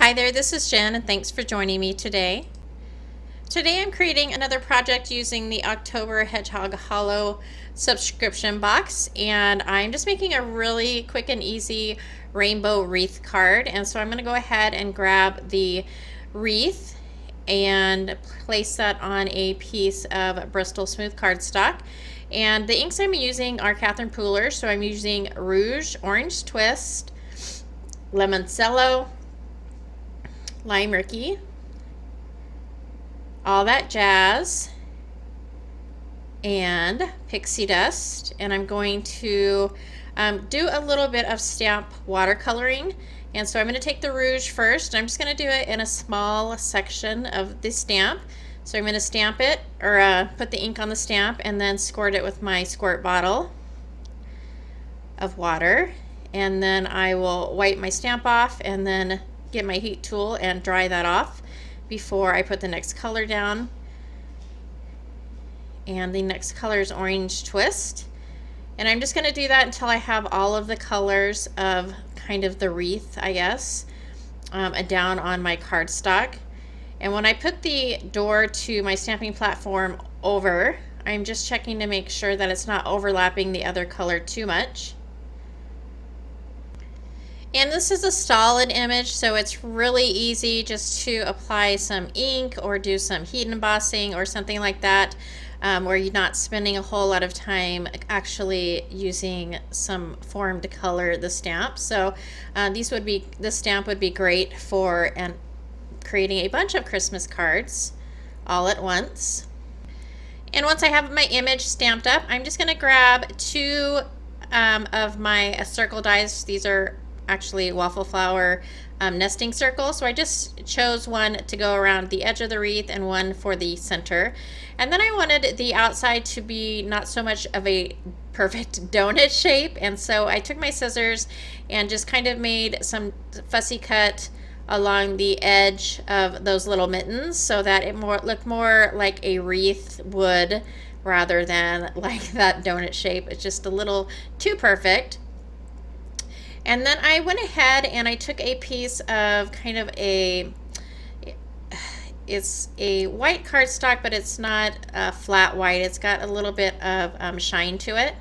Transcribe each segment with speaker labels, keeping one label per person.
Speaker 1: Hi there, this is Jen and thanks for joining me today. Today I'm creating another project using the October Hedgehog Hollow subscription box, and I'm just making a really quick and easy rainbow wreath card. And so I'm going to go ahead and grab the wreath and place that on a piece of Bristol smooth cardstock. And the inks I'm using are Catherine Pooler, so I'm using Rouge, Orange Twist, Lemoncello, Lime Ricky, All That Jazz, and Pixie Dust. And I'm going to do a little bit of stamp watercoloring. And so I'm going to take the rouge first. I'm just going to do it in a small section of the stamp. So I'm going to stamp it, or put the ink on the stamp, and then squirt it with my squirt bottle of water. And then I will wipe my stamp off and then get my heat tool and dry that off before I put the next color down. And the next color is Orange Twist. And I'm just going to do that until I have all of the colors of kind of the wreath, I guess, down on my cardstock. And when I put the door to my stamping platform over, I'm just checking to make sure that it's not overlapping the other color too much. And this is a solid image, so it's really easy just to apply some ink or do some heat embossing or something like that, where you're not spending a whole lot of time actually using some form to color the stamp. So this stamp would be great for creating a bunch of Christmas cards all at once. And once I have my image stamped up, I'm just going to grab two of my circle dies. These are actually waffle flower nesting circles. So I just chose one to go around the edge of the wreath and one for the center. And then I wanted the outside to be not so much of a perfect donut shape. And so I took my scissors and just kind of made some fussy cut along the edge of those little mittens so that it looked more like a wreath would rather than like that donut shape. It's just a little too perfect. And then I went ahead and I took a piece of kind of it's a white cardstock, but it's not flat white. It's got a little bit of shine to it.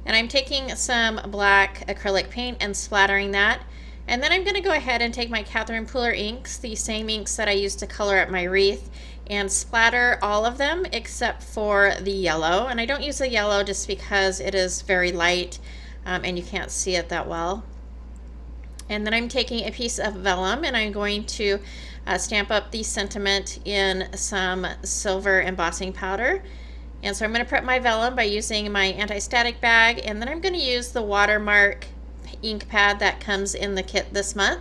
Speaker 1: And I'm taking some black acrylic paint and splattering that. And then I'm going to go ahead and take my Catherine Pooler inks, the same inks that I used to color up my wreath, and splatter all of them except for the yellow. And I don't use the yellow just because it is very light and you can't see it that well. And then I'm taking a piece of vellum and I'm going to stamp up the sentiment in some silver embossing powder. And so I'm going to prep my vellum by using my anti-static bag, and then I'm going to use the watermark ink pad that comes in the kit this month.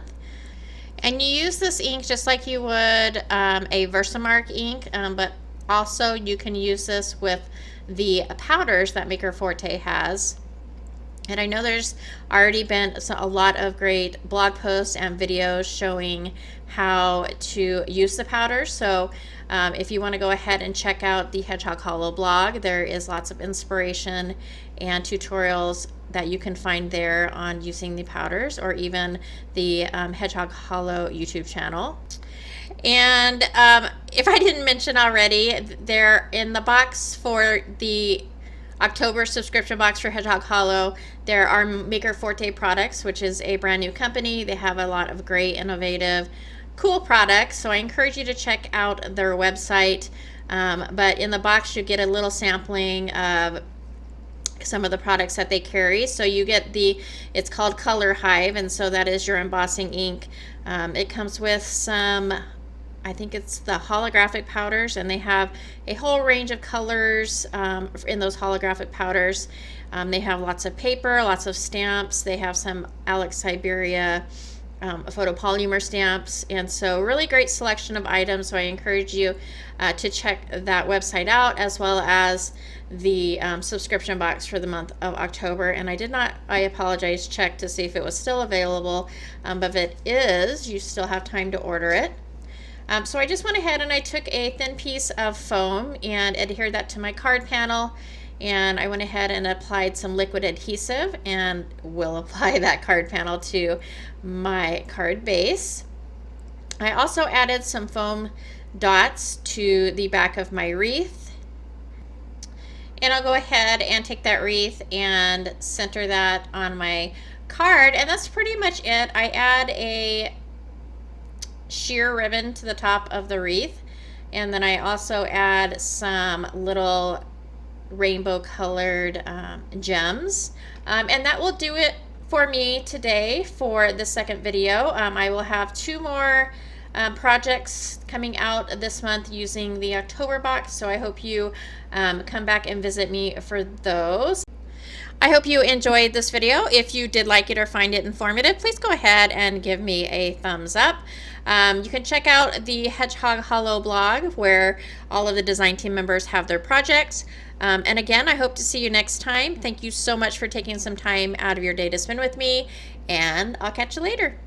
Speaker 1: And you use this ink just like you would a Versamark ink, but also you can use this with the powders that Maker Forte has. And I know there's already been a lot of great blog posts and videos showing how to use the powder. So if you want to go ahead and check out the Hedgehog Hollow blog, there is lots of inspiration and tutorials that you can find there on using the powders, or even the Hedgehog Hollow YouTube channel. And if I didn't mention already, there in the box for the October subscription box for Hedgehog Hollow, there are Maker Forte products, which is a brand new company. They have a lot of great, innovative, cool products, so I encourage you to check out their website. But in the box you get a little sampling of some of the products that they carry. So you get it's called Color Hive, and so that is your embossing ink. It comes with some, I think it's the holographic powders, and they have a whole range of colors in those holographic powders. They have lots of paper, lots of stamps. They have some Alex Siberia photopolymer stamps, and so really great selection of items. So I encourage you to check that website out, as well as the subscription box for the month of October. And I apologize, check to see if it was still available, but if it is, you still have time to order it. So I just went ahead and I took a thin piece of foam and adhered that to my card panel, and I went ahead and applied some liquid adhesive, and will apply that card panel to my card base. I also added some foam dots to the back of my wreath. And I'll go ahead and take that wreath and center that on my card, and that's pretty much it. I add a sheer ribbon to the top of the wreath, and then I also add some little rainbow colored gems, and that will do it for me today for the second video. I will have 2 more projects coming out this month using the October box, so I hope you come back and visit me for those. I hope you enjoyed this video. If you did like it or find it informative, please go ahead and give me a thumbs up. You can check out the Hedgehog Hollow blog where all of the design team members have their projects. And again, I hope to see you next time. Thank you so much for taking some time out of your day to spend with me, and I'll catch you later.